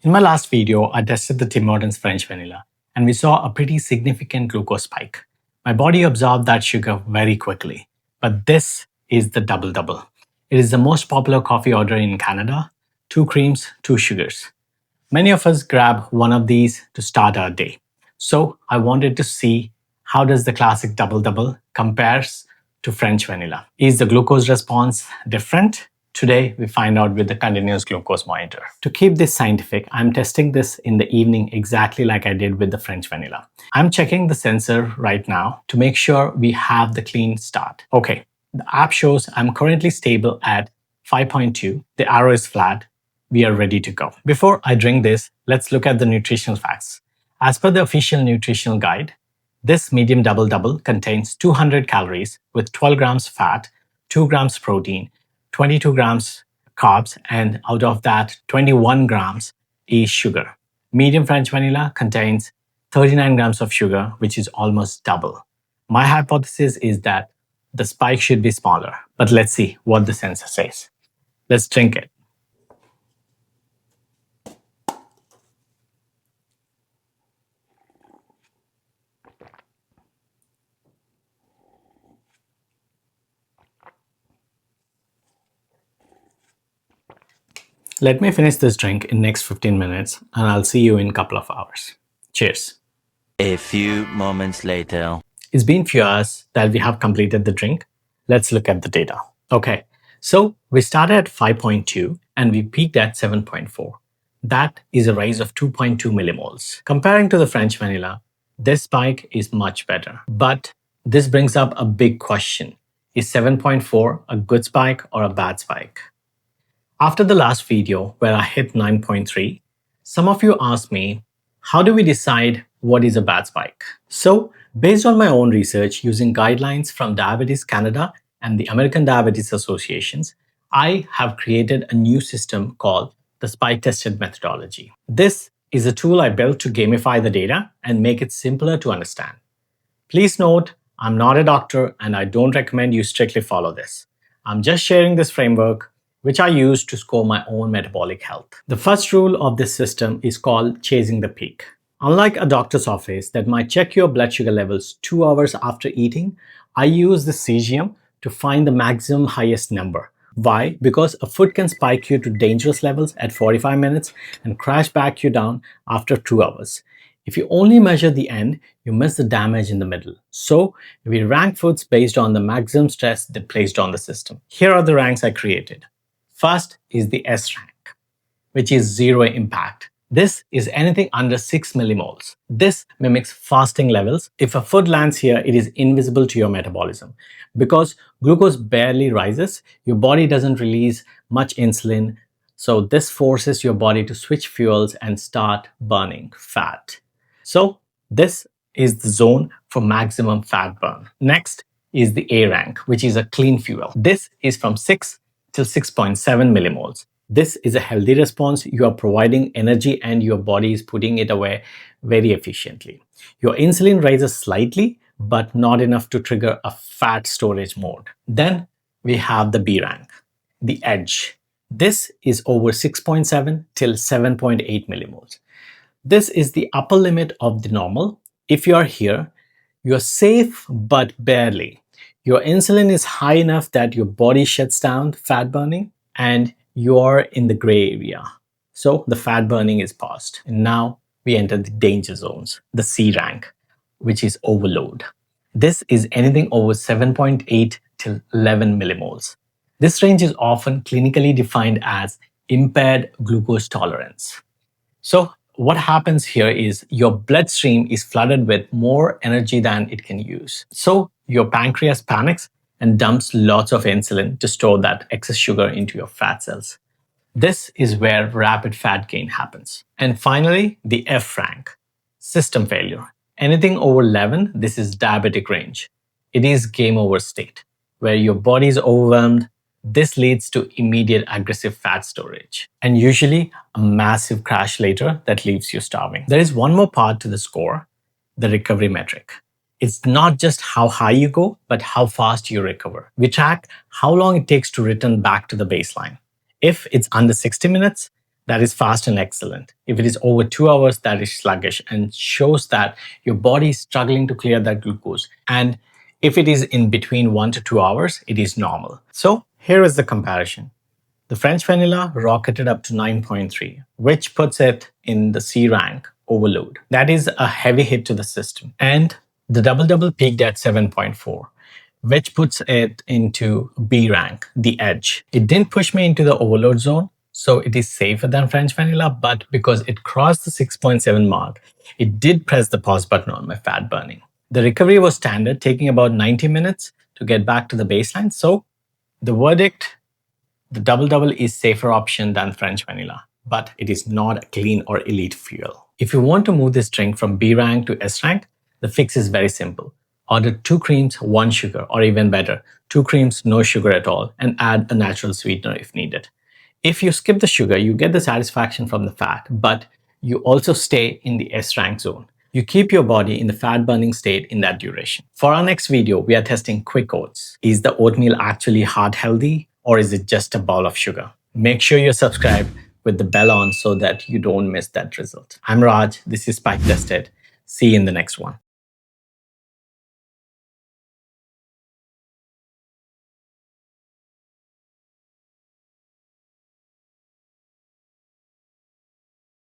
In my last video, I tested the Tim Hortons French vanilla, and we saw a pretty significant glucose spike. My body absorbed that sugar very quickly. But this is the Double Double. It is the most popular coffee order in Canada. 2 creams, 2 sugars. Many of us grab one of these to start our day. So I wanted to see how does the classic Double Double compares to French vanilla. Is the glucose response different? Today, we find out with the continuous glucose monitor. To keep this scientific, I'm testing this in the evening exactly like I did with the French vanilla. I'm checking the sensor right now to make sure we have the clean start. Okay, the app shows I'm currently stable at 5.2. The arrow is flat. We are ready to go. Before I drink this, let's look at the nutritional facts. As per the official nutritional guide, this medium Double Double contains 200 calories with 12 grams fat, 2 grams protein, 22 grams carbs, and out of that, 21 grams is sugar. Medium French vanilla contains 39 grams of sugar, which is almost double. My hypothesis is that the spike should be smaller, but let's see what the sensor says. Let's drink it. Let me finish this drink in next 15 minutes and I'll see you in a couple of hours. Cheers. A few moments later. It's been few hours that we have completed the drink. Let's look at the data. Okay, so we started at 5.2 and we peaked at 7.4. That is a rise of 2.2 millimoles. Comparing to the French vanilla, this spike is much better. But this brings up a big question. Is 7.4 a good spike or a bad spike? After the last video where I hit 9.3, some of you asked me, how do we decide what is a bad spike? So, based on my own research using guidelines from Diabetes Canada and the American Diabetes Associations, I have created a new system called the spike tested methodology. This is a tool I built to gamify the data and make it simpler to understand. Please note, I'm not a doctor and I don't recommend you strictly follow this. I'm just sharing this framework which I use to score my own metabolic health. The first rule of this system is called chasing the peak. Unlike a doctor's office that might check your blood sugar levels 2 hours after eating, I use the cesium to find the maximum highest number. Why? Because a food can spike you to dangerous levels at 45 minutes and crash back you down after 2 hours. If you only measure the end, you miss the damage in the middle. So we rank foods based on the maximum stress they placed on the system. Here are the ranks I created. First is the S rank, which is zero impact. This is anything under 6 millimoles. This mimics fasting levels. If a food lands here, it is invisible to your metabolism. Because glucose barely rises, your body doesn't release much insulin. So this forces your body to switch fuels and start burning fat. So this is the zone for maximum fat burn. Next is the A rank, which is a clean fuel. This is from 6 till 6.7 millimoles. This is a healthy response. You are providing energy and your body is putting it away very efficiently. Your insulin rises slightly, but not enough to trigger a fat storage mode. Then we have the B rank, the edge. This is over 6.7 till 7.8 millimoles. This is the upper limit of the normal. If you are here, you are safe, but barely. Your insulin is high enough that your body shuts down fat burning and you're in the gray area. So the fat burning is paused. And now we enter the danger zones, the C rank, which is overload. This is anything over 7.8 till 11 millimoles. This range is often clinically defined as impaired glucose tolerance. So what happens here is your bloodstream is flooded with more energy than it can use. So your pancreas panics and dumps lots of insulin to store that excess sugar into your fat cells. This is where rapid fat gain happens. And finally, the F rank, system failure. Anything over 11, this is diabetic range. It is game over state, where your body is overwhelmed. This leads to immediate aggressive fat storage and usually a massive crash later that leaves you starving. There is one more part to the score, the recovery metric. It's not just how high you go, but how fast you recover. We track how long it takes to return back to the baseline. If it's under 60 minutes, that is fast and excellent. If it is over 2 hours, that is sluggish and shows that your body is struggling to clear that glucose. And if it is in between 1 to 2 hours, it is normal. So here is the comparison. The French vanilla rocketed up to 9.3, which puts it in the C rank, overload. That is a heavy hit to the system. And the Double Double peaked at 7.4, which puts it into B rank, the edge. It didn't push me into the overload zone, so it is safer than French vanilla, but because it crossed the 6.7 mark, it did press the pause button on my fat burning. The recovery was standard, taking about 90 minutes to get back to the baseline. So the verdict, the Double Double is safer option than French vanilla, but it is not a clean or elite fuel. If you want to move this drink from B rank to S rank, the fix is very simple. Order 2 creams, 1 sugar, or even better, 2 creams, no sugar at all, and add a natural sweetener if needed. If you skip the sugar, you get the satisfaction from the fat, but you also stay in the S rank zone. You keep your body in the fat burning state in that duration. For our next video, we are testing quick oats. Is the oatmeal actually heart healthy, or is it just a ball of sugar? Make sure you're subscribed with the bell on so that you don't miss that result. I'm Raj, this is Spike Tested. See you in the next one.